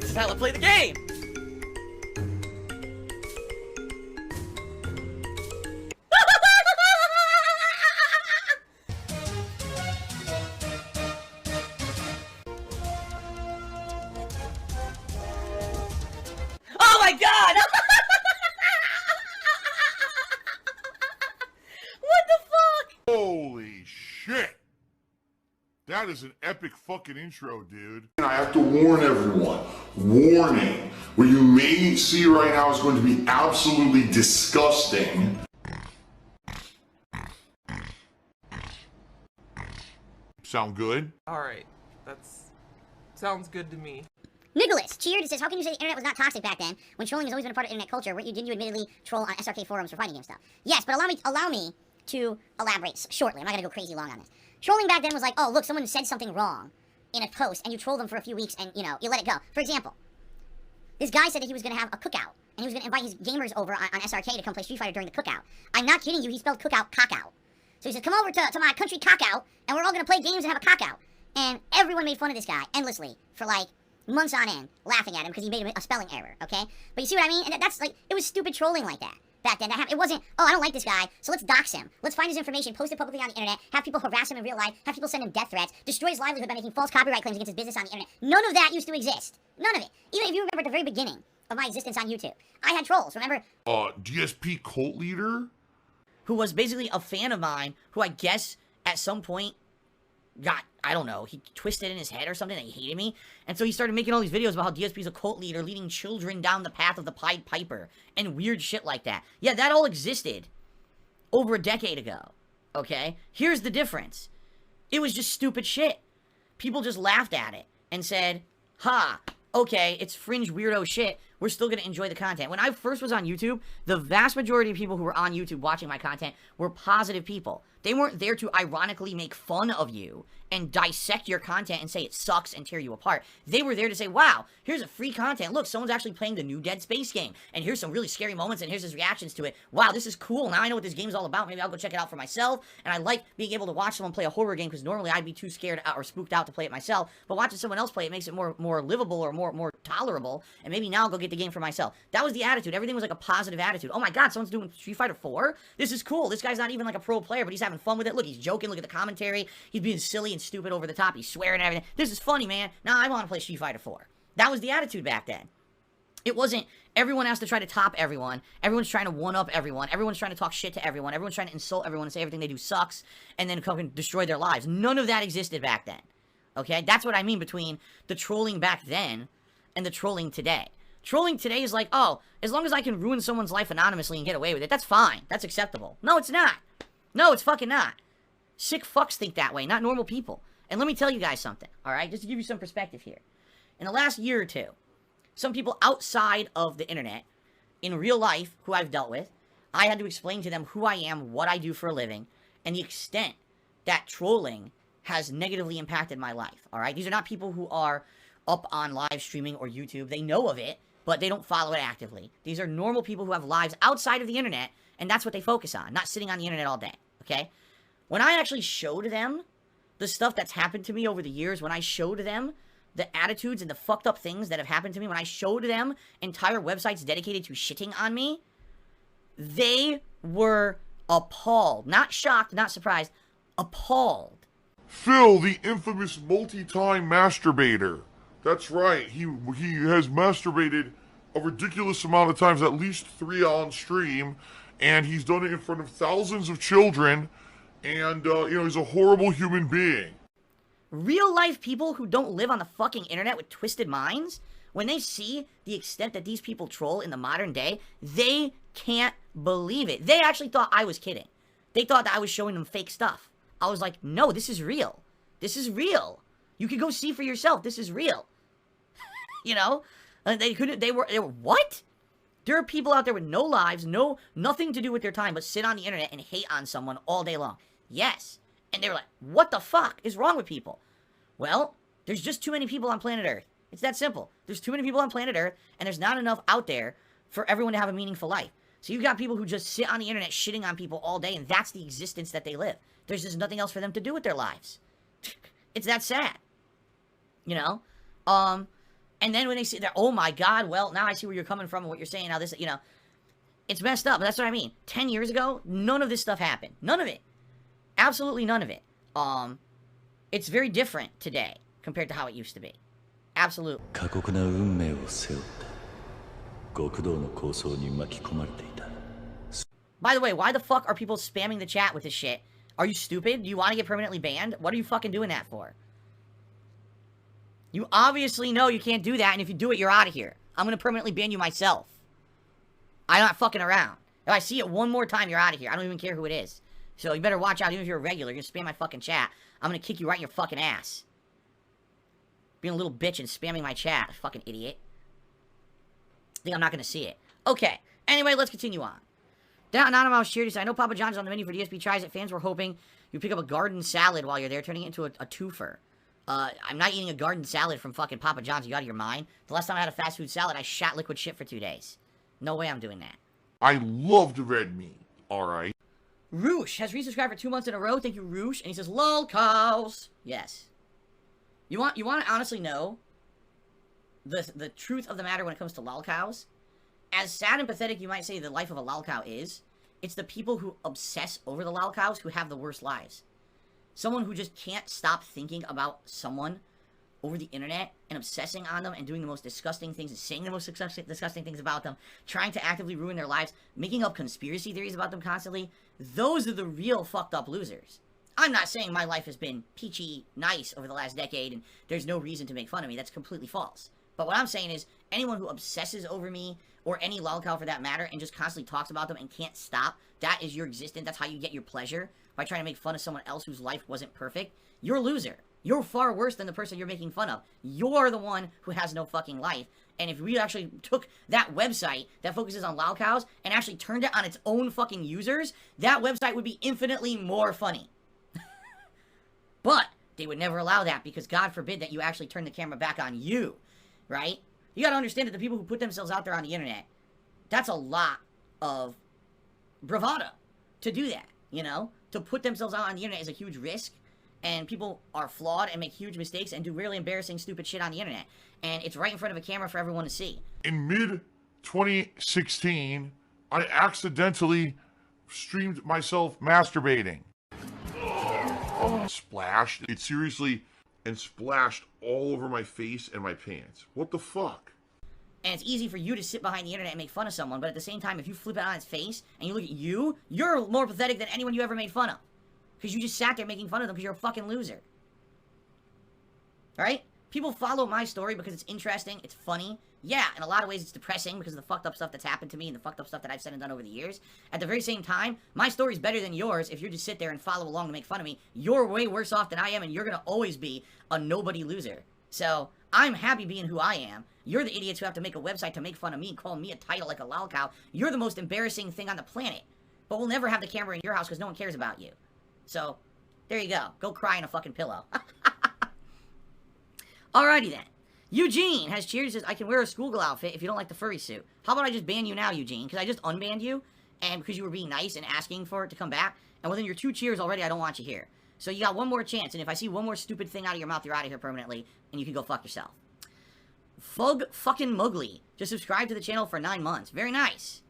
This is how I play the game! Oh my god! What the fuck? Holy shit! That is an epic fucking intro, dude. And I have to warn everyone. Warning. What you may see right now is going to be absolutely disgusting. Sound good? Alright, sounds good to me. Nicholas cheered and says, how can you say the internet was not toxic back then when trolling has always been a part of internet culture? Didn't you admittedly troll on SRK forums for fighting game stuff? Yes, but allow me to elaborate shortly. I'm not gonna go crazy long on this. Trolling back then was like, oh, look, someone said something wrong in a post, and you troll them for a few weeks, and, you know, you let it go. For example, this guy said that he was gonna have a cookout, and he was gonna invite his gamers over on SRK to come play Street Fighter during the cookout. I'm not kidding you, he spelled cookout cockout. So he said, come over to my country cockout, and we're all gonna play games and have a cockout. And everyone made fun of this guy endlessly for, like, months on end, laughing at him because he made a spelling error, okay? But you see what I mean? And that's, like, it was stupid trolling like that. Back then, it wasn't, oh, I don't like this guy, so let's dox him. Let's find his information, post it publicly on the internet, have people harass him in real life, have people send him death threats, destroy his livelihood by making false copyright claims against his business on the internet. None of that used to exist. None of it. Even if you remember at the very beginning of my existence on YouTube, I had trolls, remember? DsP cult leader? Who was basically a fan of mine, who I guess at some point got, I don't know, he twisted in his head or something and he hated me. And so he started making all these videos about how DSP's a cult leader leading children down the path of the Pied Piper and weird shit like that. Yeah, that all existed over a decade ago, okay? Here's the difference. It was just stupid shit. People just laughed at it and said, ha, okay, it's fringe weirdo shit. We're still going to enjoy the content. When I first was on YouTube, the vast majority of people who were on YouTube watching my content were positive people. They weren't there to ironically make fun of you and dissect your content and say it sucks and tear you apart. They were there to say, wow, here's a free content. Look, someone's actually playing the new Dead Space game. And here's some really scary moments and here's his reactions to it. Wow, this is cool. Now I know what this game's all about. Maybe I'll go check it out for myself. And I like being able to watch someone play a horror game because normally I'd be too scared or spooked out to play it myself. But watching someone else play it makes it more livable or more tolerable. And maybe now I'll go get the game for myself. That was the attitude. Everything was like a positive attitude. Oh my god, someone's doing Street Fighter 4? This is cool. This guy's not even like a pro player, but he's having fun with it. Look, he's joking. Look at the commentary. He's being silly and stupid over the top. He's swearing and everything. This is funny, man. Now I want to play Street Fighter 4. That was the attitude back then. It wasn't everyone has to try to top everyone. Everyone's trying to one-up everyone. Everyone's trying to talk shit to everyone. Everyone's trying to insult everyone and say everything they do sucks and then come and destroy their lives. None of that existed back then. Okay? That's what I mean between the trolling back then and the trolling today. Trolling today is like, oh, as long as I can ruin someone's life anonymously and get away with it, that's fine. That's acceptable. No, it's not. No, it's fucking not. Sick fucks think that way, not normal people. And let me tell you guys something, alright? Just to give you some perspective here. In the last year or two, some people outside of the internet, in real life, who I've dealt with, I had to explain to them who I am, what I do for a living, and the extent that trolling has negatively impacted my life, alright? These are not people who are up on live streaming or YouTube. They know of it, but they don't follow it actively. These are normal people who have lives outside of the internet, and that's what they focus on, not sitting on the internet all day, okay? When I actually showed them the stuff that's happened to me over the years, when I showed them the attitudes and the fucked up things that have happened to me, when I showed them entire websites dedicated to shitting on me, they were appalled. Not shocked, not surprised, appalled. Phil, the infamous multi-time masturbator. That's right, he has masturbated a ridiculous amount of times, at least 3 on stream, and he's done it in front of thousands of children, and, you know, he's a horrible human being. Real life people who don't live on the fucking internet with twisted minds, when they see the extent that these people troll in the modern day, they can't believe it. They actually thought I was kidding. They thought that I was showing them fake stuff. I was like, no, this is real. This is real. You can go see for yourself. This is real. You know? They were, what? There are people out there with no lives, nothing to do with their time, but sit on the internet and hate on someone all day long. Yes. And they were like, what the fuck is wrong with people? Well, there's just too many people on planet Earth. It's that simple. There's too many people on planet Earth, and there's not enough out there for everyone to have a meaningful life. So you've got people who just sit on the internet shitting on people all day, and that's the existence that they live. There's just nothing else for them to do with their lives. It's that sad. You know? And then when they see that, oh my god, well, now I see where you're coming from and what you're saying, now this, you know, it's messed up. That's what I mean. 10 years ago, none of this stuff happened. None of it. Absolutely none of it. It's very different today compared to how it used to be. Absolutely. By the way, why the fuck are people spamming the chat with this shit? Are you stupid? Do you want to get permanently banned? What are you fucking doing that for? You obviously know you can't do that, and if you do it, you're out of here. I'm gonna permanently ban you myself. I'm not fucking around. If I see it one more time, you're out of here. I don't even care who it is. So you better watch out, even if you're a regular. You're gonna spam my fucking chat. I'm gonna kick you right in your fucking ass. Being a little bitch and spamming my chat, fucking idiot. Think I'm not gonna see it. Okay, anyway, let's continue on. Down Anonymous Charity said, I know Papa John's on the menu for DSP Tries It. Fans were hoping you pick up a garden salad while you're there, turning it into a twofer. I'm not eating a garden salad from fucking Papa John's. You out of your mind? The last time I had a fast food salad, I shot liquid shit for 2 days. No way I'm doing that. I loved red meat. Alright. Roosh has resubscribed for 2 months in a row. Thank you, Roosh. And he says, lolcows. Yes. You want to honestly know the truth of the matter when it comes to lolcows? As sad and pathetic you might say the life of a lolcow is, it's the people who obsess over the lolcows who have the worst lives. Someone who just can't stop thinking about someone over the internet and obsessing on them and doing the most disgusting things and saying the most disgusting things about them, trying to actively ruin their lives, making up conspiracy theories about them constantly. Those are the real fucked up losers. I'm not saying my life has been peachy nice over the last decade and there's no reason to make fun of me. That's completely false. But what I'm saying is anyone who obsesses over me or any lolcow for that matter and just constantly talks about them and can't stop, that is your existence. That's how you get your pleasure, by trying to make fun of someone else whose life wasn't perfect. You're a loser. You're far worse than the person you're making fun of. You're the one who has no fucking life. And if we actually took that website that focuses on lolcows and actually turned it on its own fucking users, that website would be infinitely more funny. But they would never allow that because God forbid that you actually turn the camera back on you, right? You gotta understand that the people who put themselves out there on the internet, that's a lot of bravado to do that, you know? To put themselves out on the internet is a huge risk, and people are flawed and make huge mistakes and do really embarrassing, stupid shit on the internet. And it's right in front of a camera for everyone to see. In mid-2016, I accidentally streamed myself masturbating. Splashed. It seriously, and splashed all over my face and my pants. What the fuck? And it's easy for you to sit behind the internet and make fun of someone, but at the same time, if you flip it on its face and you look at you, you're more pathetic than anyone you ever made fun of. Because you just sat there making fun of them because you're a fucking loser. Right? People follow my story because it's interesting, it's funny. Yeah, in a lot of ways it's depressing because of the fucked up stuff that's happened to me and the fucked up stuff that I've said and done over the years. At the very same time, my story's better than yours if you just sit there and follow along to make fun of me. You're way worse off than I am and you're gonna always be a nobody loser. So, I'm happy being who I am. You're the idiots who have to make a website to make fun of me, calling me a title like a lolcow. You're the most embarrassing thing on the planet. But we'll never have the camera in your house because no one cares about you. So, there you go. Go cry in a fucking pillow. Alrighty then. Eugene has cheered and says, I can wear a schoolgirl outfit if you don't like the furry suit. How about I just ban you now, Eugene? Because I just unbanned you, and because you were being nice and asking for it to come back, and within your 2 cheers already, I don't want you here. So you got one more chance, and if I see one more stupid thing out of your mouth, you're out of here permanently, and you can go fuck yourself. Fug fucking Mugly just subscribed to the channel for 9 months. Very nice.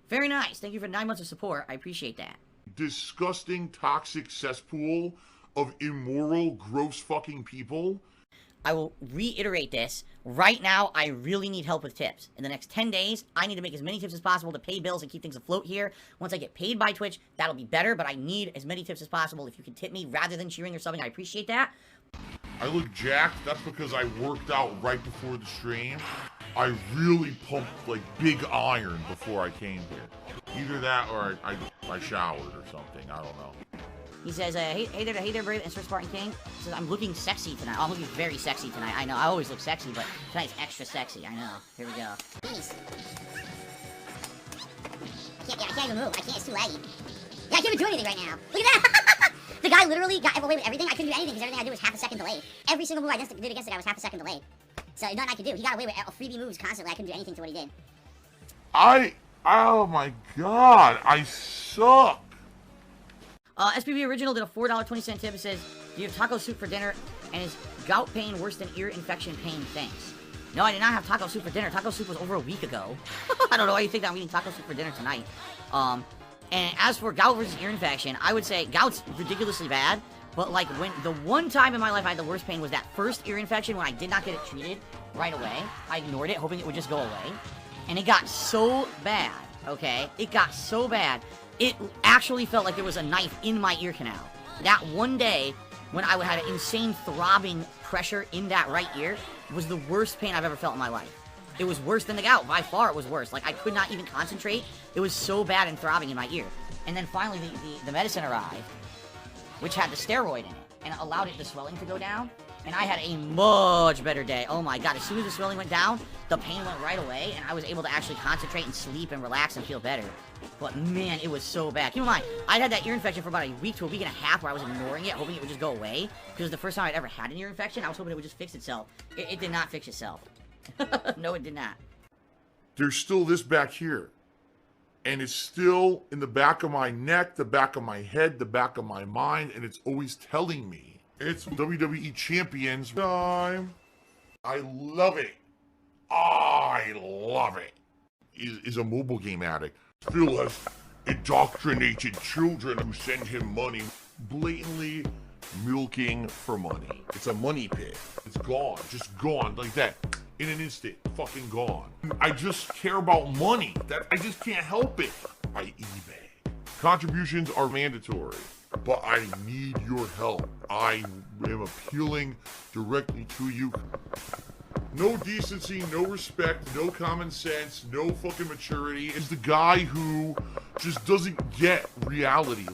Very nice. Thank you for 9 months of support. I appreciate that. Disgusting, toxic cesspool of immoral, gross fucking people. I will reiterate this. Right now, I really need help with tips. In the next 10 days, I need to make as many tips as possible to pay bills and keep things afloat here. Once I get paid by Twitch, that'll be better, but I need as many tips as possible. If you can tip me rather than cheering or something, I appreciate that. I look jacked. That's because I worked out right before the stream. I really pumped, like, big iron before I came here. Either that or I showered or something. I don't know. He says, hey there, Brave and Sir Spartan King. He says, I'm looking sexy tonight. Oh, I'm looking very sexy tonight. I know, I always look sexy, but tonight's extra sexy. I know. Here we go. Please. I can't even move. I can't, it's too laggy. Yeah, I can't even do anything right now. Look at that! The guy literally got away with everything. I couldn't do anything because everything I did was half a second delayed. Every single move I did against the guy was half a second delayed. So nothing I could do. He got away with freebie moves constantly. I couldn't do anything to what he did. Oh my god, I suck. SPB Original did a $4.20 tip. It says, do you have taco soup for dinner? And is gout pain worse than ear infection pain? Thanks. No, I did not have taco soup for dinner. Taco soup was over a week ago. I don't know why you think that I'm eating taco soup for dinner tonight. And as for gout versus ear infection, I would say gout's ridiculously bad. But, like, when the one time in my life I had the worst pain was that first ear infection when I did not get it treated right away. I ignored it, hoping it would just go away. And it got so bad, okay? It got so bad, it actually felt like there was a knife in my ear canal. That one day, when I had an insane throbbing pressure in that right ear, was the worst pain I've ever felt in my life. It was worse than the gout. By far, it was worse. Like, I could not even concentrate. It was so bad and throbbing in my ear. And then finally, the medicine arrived, which had the steroid in it, and it allowed the swelling to go down, and I had a much better day. Oh my god, as soon as the swelling went down, the pain went right away, and I was able to actually concentrate and sleep and relax and feel better. But man, it was so bad. Keep in mind, I'd had that ear infection for about a week to a week and a half where I was ignoring it, hoping it would just go away, because it was the first time I'd ever had an ear infection. I was hoping it would just fix itself. It did not fix itself. No, it did not. There's still this back here. And it's still in the back of my neck, the back of my head, the back of my mind, and it's always telling me. It's WWE Champions time. I love it. I love it. Is a mobile game addict. Still has indoctrinated children who send him money, blatantly milking for money. It's a money pit. It's gone, just gone like that. In an instant, fucking gone. I just care about money. I just can't help it. I eBay. Contributions are mandatory, but I need your help. I am appealing directly to you. No decency, no respect, no common sense, no fucking maturity. Is the guy who just doesn't get reality.